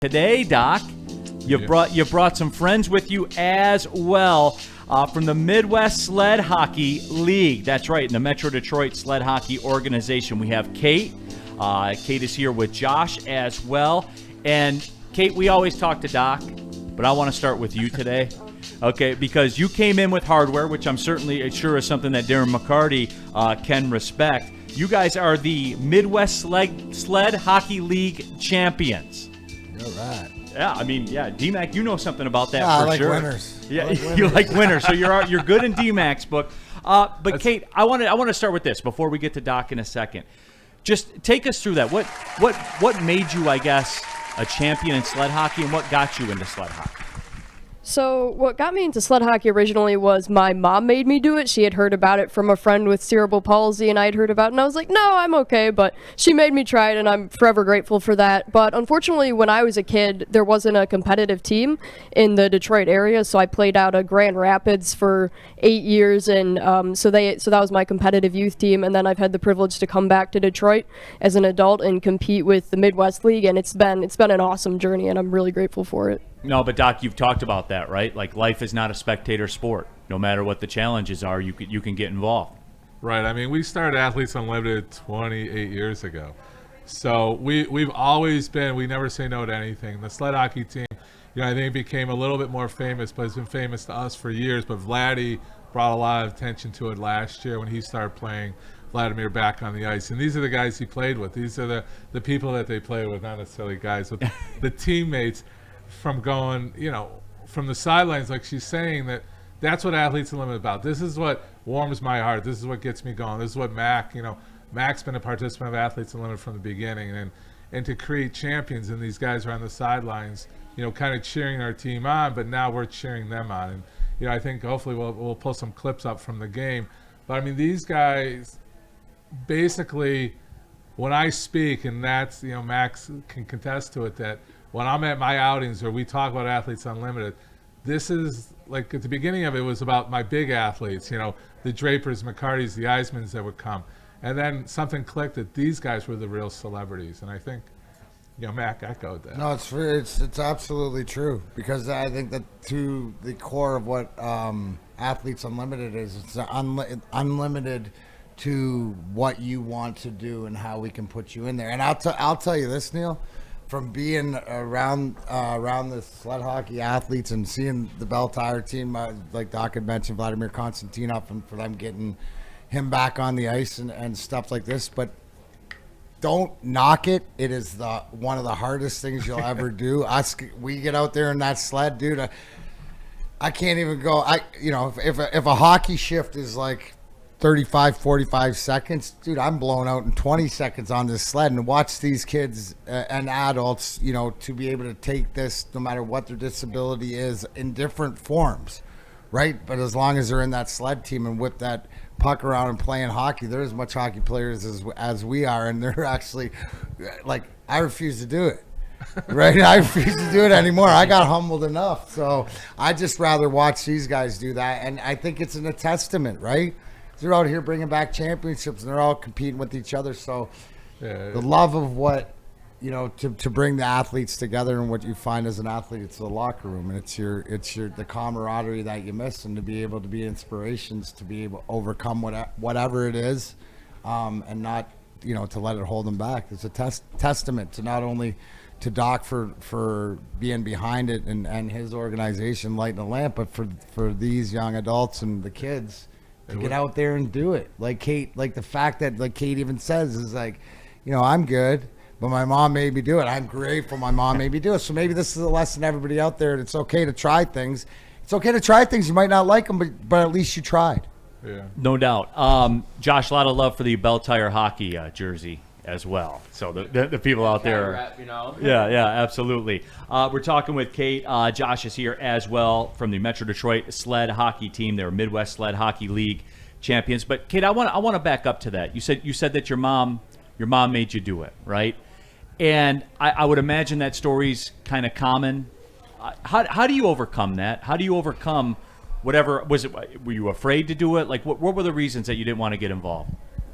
Today, Doc, you brought some friends with you as well from the Midwest Sled Hockey League. That's right, in the Metro Detroit Sled Hockey Organization. We have Kate. Kate is here with Josh as well. And Kate, we always talk to Doc, but I want to start with you today. Okay, because you came in with hardware, which I'm certainly sure is something that Darren McCarty can respect. You guys are the Midwest Sled Hockey League champions. All right. Yeah, I mean, DMAC, you know something about that for I like sure. Winners. Yeah, like winners. You like winners, so you're good in DMAC's book. But Kate, I want to start with this before we get to Doc in a second. Just take us through that. What made you, I guess, a champion in sled hockey, and what got you into sled hockey? So what got me into sled hockey originally was my mom made me do it. She had heard about it from a friend with cerebral palsy, and I had heard about it, and I was like, no, I'm okay, but she made me try it, and I'm forever grateful for that. But unfortunately, when I was a kid, there wasn't a competitive team in the Detroit area, so I played out of Grand Rapids for 8 years, and so that was my competitive youth team, and then I've had the privilege to come back to Detroit as an adult and compete with the Midwest League, and it's been an awesome journey, and I'm really grateful for it. No, but Doc, you've talked about that, right? Like, life is not a spectator sport. No matter what the challenges are, you can get involved. Right. I mean, we started Athletes Unlimited 28 years ago. So we've always been, we never say no to anything. The sled hockey team, I think became a little bit more famous, but it's been famous to us for years. But Vladdy brought a lot of attention to it last year when he started playing Vladimir back on the ice. And these are the guys he played with. These are the people that they play with, not necessarily guys, but the teammates. From going, from the sidelines, like she's saying, that's what Athletes Unlimited is about. This is what warms my heart. This is what gets me going. This is what Mac's been a participant of Athletes Unlimited from the beginning, and to create champions, and these guys are on the sidelines, kind of cheering our team on, but now we're cheering them on. And I think hopefully we'll pull some clips up from the game. But I mean, these guys basically, when I speak, and that's Max can contest to it, that when I'm at my outings or we talk about Athletes Unlimited, this is like at the beginning of it was about my big athletes, the Drapers, McCartys, the Eismans that would come. And then something clicked that these guys were the real celebrities. And I think, Mac echoed that. No, it's absolutely true, because I think that to the core of what Athletes Unlimited is, it's unlimited to what you want to do and how we can put you in there. And I'll tell you this, Neil. From being around the sled hockey athletes and seeing the Bell Tire team, like Doc had mentioned, Vladimir Konstantinov, and for them getting him back on the ice and stuff like this. But don't knock it. It is one of the hardest things you'll ever do. We get out there in that sled, dude. I can't even go. If a hockey shift is like 35, 45 seconds, dude, I'm blown out in 20 seconds on this sled, and watch these kids and adults, to be able to take this, no matter what their disability is, in different forms, right? But as long as they're in that sled team and whip that puck around and playing hockey, they're as much hockey players as we are, and they're actually, like, I refuse to do it. Right? I refuse to do it anymore. I got humbled enough. So I just rather watch these guys do that, and I think it's a testament, right? They're out here bringing back championships, and they're all competing with each other. So the love of what, to bring the athletes together, and what you find as an athlete, it's the locker room, and it's the camaraderie that you miss, and to be able to be inspirations, to be able to overcome whatever it is, and not, to let it hold them back. It's a testament to not only to Doc for being behind it and his organization, Lighting the Lamp, but for these young adults and the kids. Get out there and do it. Like Kate, like the fact that, like Kate even says, is like, I'm good, but my mom made me do it. I'm grateful my mom made me do it. So maybe this is a lesson to everybody out there. It's okay to try things. It's okay to try things. You might not like them, but at least you tried. Yeah. No doubt. Josh, a lot of love for the Bell Tire hockey jersey as well. So the people out there. Rep, Yeah, absolutely. We're talking with Kate. Josh is here as well from the Metro Detroit Sled Hockey Team. They're Midwest Sled Hockey League champions. But Kate, I want to back up to that. You said that your mom made you do it, right? And I would imagine that story's kind of common. How do you overcome that? How do you overcome whatever was it? Were you afraid to do it? Like what were the reasons that you didn't want to get involved?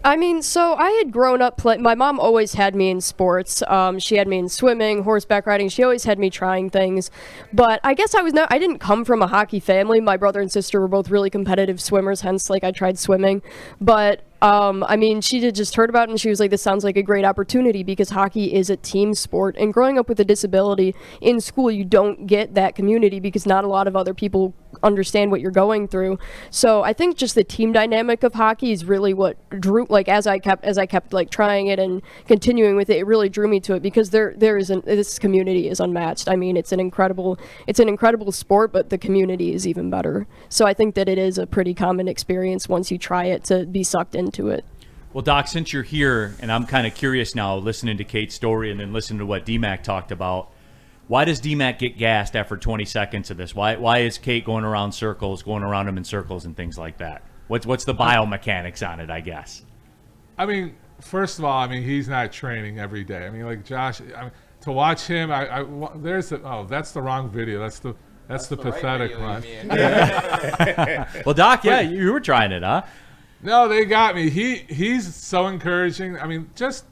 I mean, so I had grown up my mom always had me in sports. She had me in swimming, horseback riding. She always had me trying things. But I guess I didn't come from a hockey family. My brother and sister were both really competitive swimmers, hence like I tried swimming. But I mean, she had just heard about it and she was like, this sounds like a great opportunity because hockey is a team sport. And growing up with a disability in school, you don't get that community because not a lot of other people understand what you're going through. So I think just the team dynamic of hockey is really what drew, like as I kept like trying it and continuing with it, it really drew me to it because this community is unmatched. I mean, it's an incredible sport, but the community is even better. So I think that it is a pretty common experience once you try it to be sucked into it. Well, Doc, since you're here, and I'm kind of curious now, listening to Kate's story and then listening to what DMAC talked about, why does DMAC get gassed after 20 seconds of this? Why is Kate going around him in circles and things like that? What's the biomechanics on it, I guess? I mean, first of all, I mean, he's not training every day. I mean, like Josh, to watch him, that's the wrong video. That's the pathetic one. Well, Doc, yeah, you were trying it, huh? No, they got me. He's so encouraging. I mean, just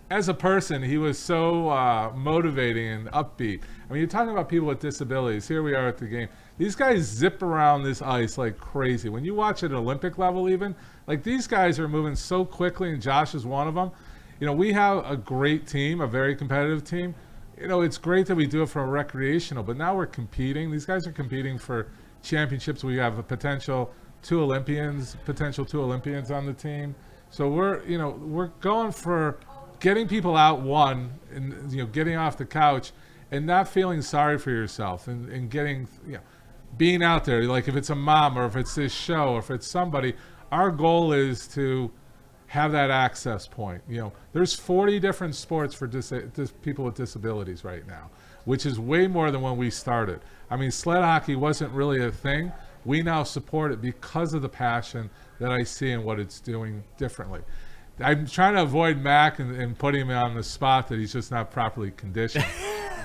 as a person, he was so motivating and upbeat. I mean, you're talking about people with disabilities. Here we are at the game. These guys zip around this ice like crazy. When you watch at Olympic level even, like these guys are moving so quickly, and Josh is one of them. You know, we have a great team, a very competitive team. You know, it's great that we do it for recreational, but now we're competing. These guys are competing for championships. We have a potential two Olympians on the team. So we're going for getting people out, and getting off the couch and not feeling sorry for yourself and getting, being out there. Like if it's a mom or if it's this show or if it's somebody, our goal is to have that access point. There's 40 different sports for people with disabilities right now, which is way more than when we started. I mean, sled hockey wasn't really a thing. We now support it because of the passion that I see and what it's doing differently. I'm trying to avoid Mac and putting him on the spot that he's just not properly conditioned.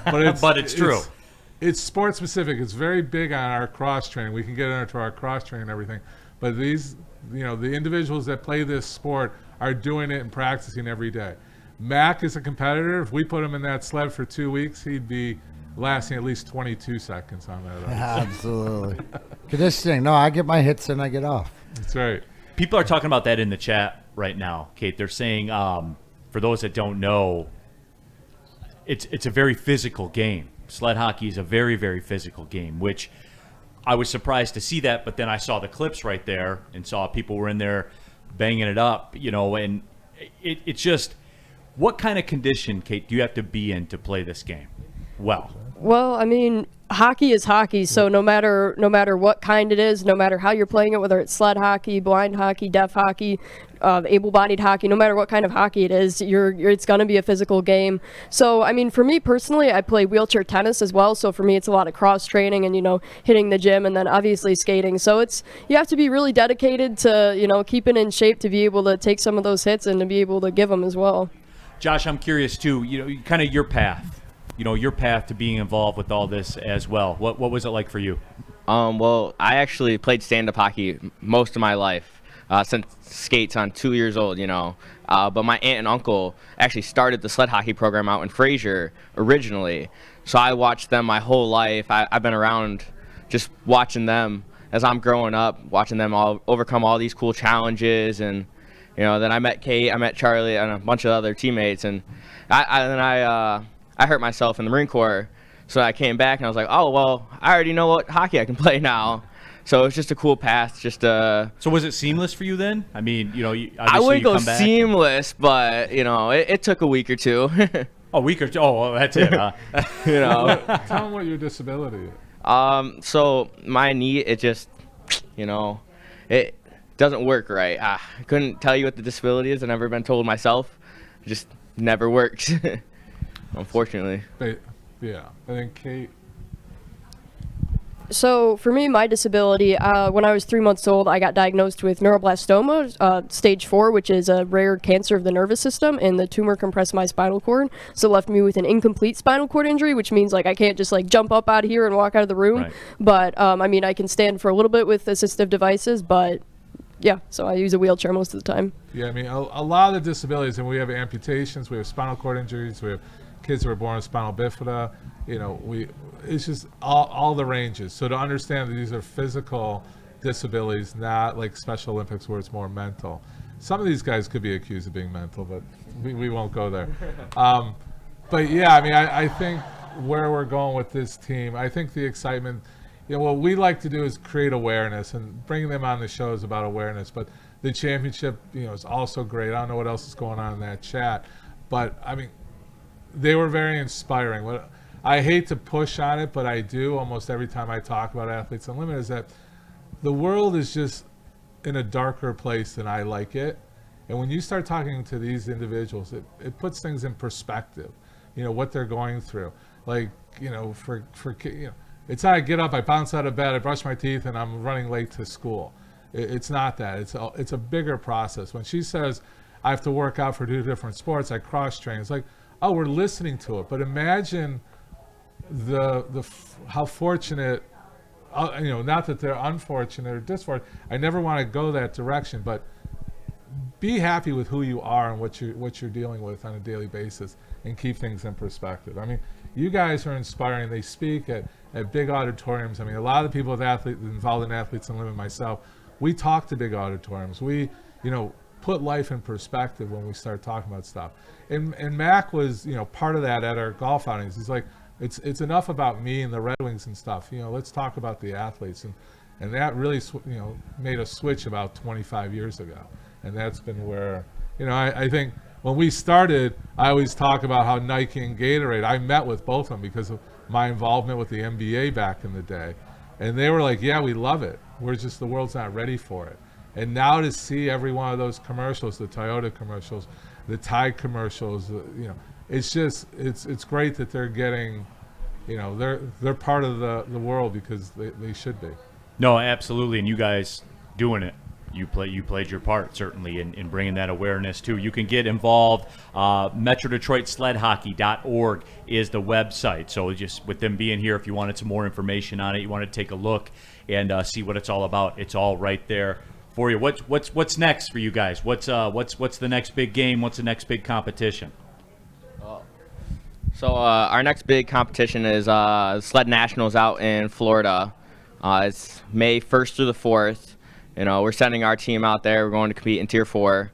But it's true. It's sport specific. It's very big on our cross training. We can get into our cross training and everything. But these, the individuals that play this sport are doing it and practicing every day. Mac is a competitor. If we put him in that sled for 2 weeks, he'd be lasting at least 22 seconds on that ice. Absolutely. Conditioning. No, I get my hits and I get off. That's right. People are talking about that in the chat right now, Kate. They're saying, for those that don't know, it's a very physical game. Sled hockey is a very, very physical game, which I was surprised to see that, but then I saw the clips right there and saw people were in there banging it up, and it's just, what kind of condition, Kate, do you have to be in to play this game well? I mean, hockey is hockey, so no matter what kind it is, no matter how you're playing it, whether it's sled hockey, blind hockey, deaf hockey, able-bodied hockey, no matter what kind of hockey it is, it's going to be a physical game. So, I mean, for me personally, I play wheelchair tennis as well, so for me it's a lot of cross-training and, hitting the gym and then obviously skating. So you have to be really dedicated to, keeping in shape to be able to take some of those hits and to be able to give them as well. Josh, I'm curious too, kind of your path. Your path to being involved with all this as well. What was it like for you? Well, I actually played stand-up hockey most of my life, since skates on 2 years old, But my aunt and uncle actually started the sled hockey program out in Fraser originally. So I watched them my whole life. I've been around just watching them as I'm growing up, watching them all overcome all these cool challenges. And, then I met Kate, I met Charlie, and a bunch of other teammates. And I hurt myself in the Marine Corps, so I came back and I was like, oh, well, I already know what hockey I can play now. So it's just a cool path. So was it seamless for you then? I mean, I wouldn't go seamless, but, it took a week or two. A week or two? Oh, well, that's it, huh? Tell them what your disability is. So my knee, it just, it doesn't work right. I couldn't tell you what the disability is. I've never been told myself. It just never works. Unfortunately. Yeah. And then Kate. So for me, my disability, when I was 3 months old, I got diagnosed with neuroblastoma, stage 4, which is a rare cancer of the nervous system, and the tumor compressed my spinal cord. So it left me with an incomplete spinal cord injury, which means I can't just jump up out of here and walk out of the room. Right. But I can stand for a little bit with assistive devices, but yeah, so I use a wheelchair most of the time. Yeah, I mean, a lot of the disabilities, and we have amputations, we have spinal cord injuries, we have kids who are born with spinal bifida. It's just all the ranges. So to understand that these are physical disabilities, not like Special Olympics where it's more mental. Some of these guys could be accused of being mental, but we won't go there. But yeah, I mean, I think where we're going with this team, I think the excitement, what we like to do is create awareness, and bringing them on the show is about awareness. But the championship, is also great. I don't know what else is going on in that chat, but I mean, they were very inspiring. I hate to push on it, but I do almost every time I talk about Athletes Unlimited, is that the world is just in a darker place than I like it. And when you start talking to these individuals, it puts things in perspective, what they're going through. Like, it's not I get up, I bounce out of bed, I brush my teeth, and I'm running late to school. It's not that. It's a bigger process. When she says, I have to work out for 2 different sports, I cross-train, it's like, oh, we're listening to it. But imagine how fortunate, not that they're unfortunate or disfortunate. I never want to go that direction, but be happy with who you are and what you're dealing with on a daily basis, and keep things in perspective. I mean, you guys are inspiring. They speak at big auditoriums. I mean, a lot of the people involved in Athletes Unlimited, myself, we talk to big auditoriums. We, put life in perspective when we start talking about stuff. And Mac was, part of that at our golf outings. He's like, it's enough about me and the Red Wings and stuff. Let's talk about the athletes. And that really, made a switch about 25 years ago. And that's been where, I think when we started, I always talk about how Nike and Gatorade, I met with both of them because of my involvement with the NBA back in the day. And they were like, yeah, we love it. The world's not ready for it. And now to see every one of those commercials, the Toyota commercials, the Tide commercials, it's just, it's great that they're getting, they're part of the world, because they should be. No, absolutely. And you guys doing it. You played your part, certainly, in bringing that awareness, too. You can get involved. MetroDetroitSledHockey.org is the website. So just with them being here, if you wanted some more information on it, you want to take a look and see what it's all about, it's all right there for you. What's next for you guys? What's the next big game? What's the next big competition? So our next big competition is Sled Nationals out in Florida. It's May 1st through the 4th. We're sending our team out there. We're going to compete in Tier 4.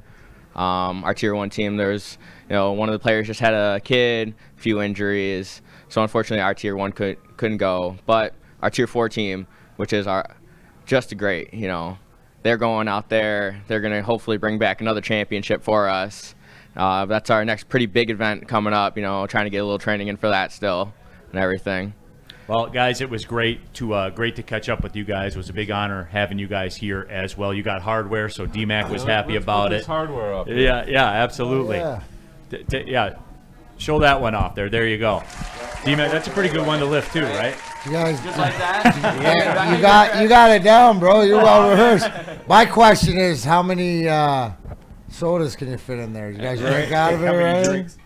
Our Tier 1 team, there's, one of the players just had a kid, a few injuries. So unfortunately, our Tier 1 couldn't go. But our Tier 4 team, which is just great, they're going out there. They're going to hopefully bring back another championship for us. That's our next pretty big event coming up, trying to get a little training in for that still and everything. Well, guys, it was great to catch up with you guys. It was a big honor having you guys here as well. You got hardware, so DMAC was happy about it. Hardware up. Yeah, absolutely. Oh, yeah. Show that one off there. There you go. DMAC, that's a pretty good one to lift too, right? You guys, Just like that? yeah, you got it down, bro. You're well rehearsed. My question is, how many sodas can you fit in there? You guys drink out of it, How many right? drinks?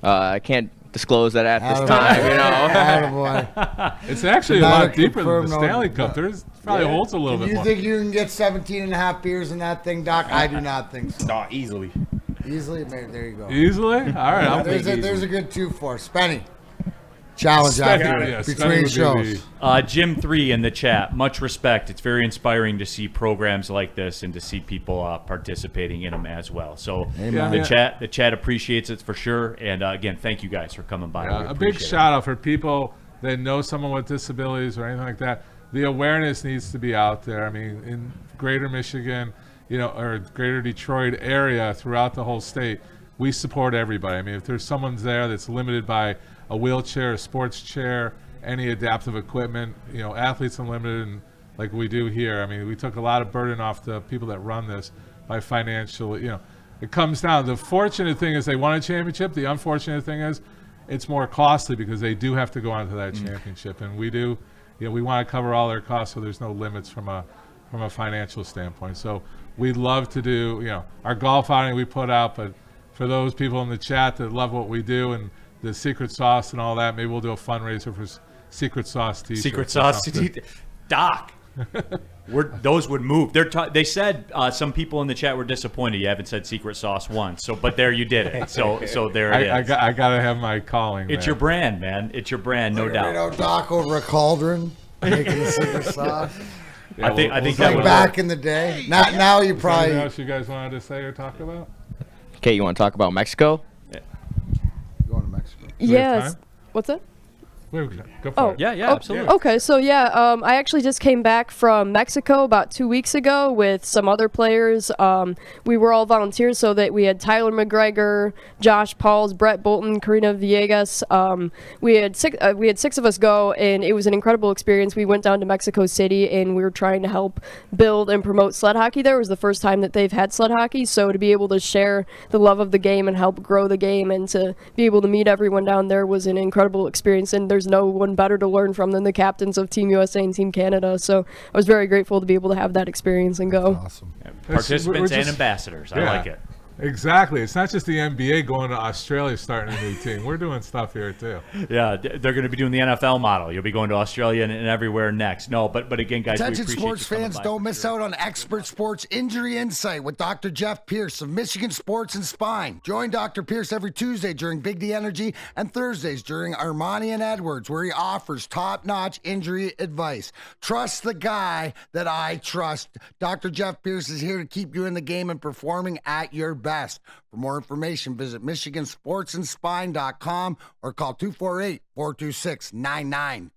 I can't disclose that at this Attaboy. time, Attaboy. It's actually a Not lot a deeper than the confirmed, Stanley no. Cup. There's probably holds a little Do bit you more. think you can get 17 and a half beers in that thing, Doc? I do not think so. No, easily. Easily? Maybe, there you go. Easily? All right. I'll There's a good 2-4. Spenny. Challenge Spenny, after yeah, Spenny between would be shows. Jim 3 in the chat. Much respect. It's very inspiring to see programs like this and to see people participating in them as well. So Amen. the chat appreciates it for sure. And again, thank you guys for coming by. We a big appreciate it. shout out for people that know someone with disabilities or anything like that. The awareness needs to be out there. I mean, in Greater Michigan, or Greater Detroit area, throughout the whole state, we support everybody. I mean, if there's someone's there that's limited by a wheelchair, a sports chair, any adaptive equipment, Athletes Unlimited, and like we do here. I mean, we took a lot of burden off the people that run this by financially, it comes down. The fortunate thing is they won a championship. The unfortunate thing is it's more costly because they do have to go on to that championship. And we do, we want to cover all their costs, so there's no limits from a financial standpoint. So we'd love to do, our golf outing we put out, but for those people in the chat that love what we do and the secret sauce and all that, maybe we'll do a fundraiser for secret sauce t-shirts. Secret sauce. Doc, Those would move. They said some people in the chat were disappointed you haven't said secret sauce once. But there you did it. So there it is. I gotta have my calling. It's your brand, man. It's your brand, no doubt. You know, Doc over a cauldron making the secret sauce. Yeah, I think Like that back in the day. Now you probably. Anything else you guys wanted to say or talk about? Okay, you want to talk about Mexico? Going to Mexico. we have Yes. time? What's that? Go for it. Yeah, absolutely. Okay, so I actually just came back from Mexico about 2 weeks ago with some other players. We were all volunteers, so that we had Tyler McGregor, Josh Pauls, Brett Bolton, Karina Villegas. We had six of us go, and it was an incredible experience. We went down to Mexico City, and we were trying to help build and promote sled hockey there. It was the first time that they've had sled hockey, so to be able to share the love of the game and help grow the game, and to be able to meet everyone down there was an incredible experience. And there's no one better to learn from than the captains of Team USA and Team Canada. So I was very grateful to be able to have that experience and go. Awesome. Participants We're and ambassadors. I Yeah. like it. Exactly. It's not just the NBA going to Australia starting a new team. We're doing stuff here too. Yeah, they're going to be doing the NFL model. You'll be going to Australia and everywhere next. No, but again, guys, Attention we appreciate sports you coming fans, by don't for miss sure. out on Expert Sports Injury Insight with Dr. Jeff Pierce of Michigan Sports and Spine. Join Dr. Pierce every Tuesday during Big D Energy and Thursdays during Ermanni and Edwards, where he offers top-notch injury advice. Trust the guy that I trust. Dr. Jeff Pierce is here to keep you in the game and performing at your best. For more information, visit MichiganSportsandSpine.com or call 248-426-9944.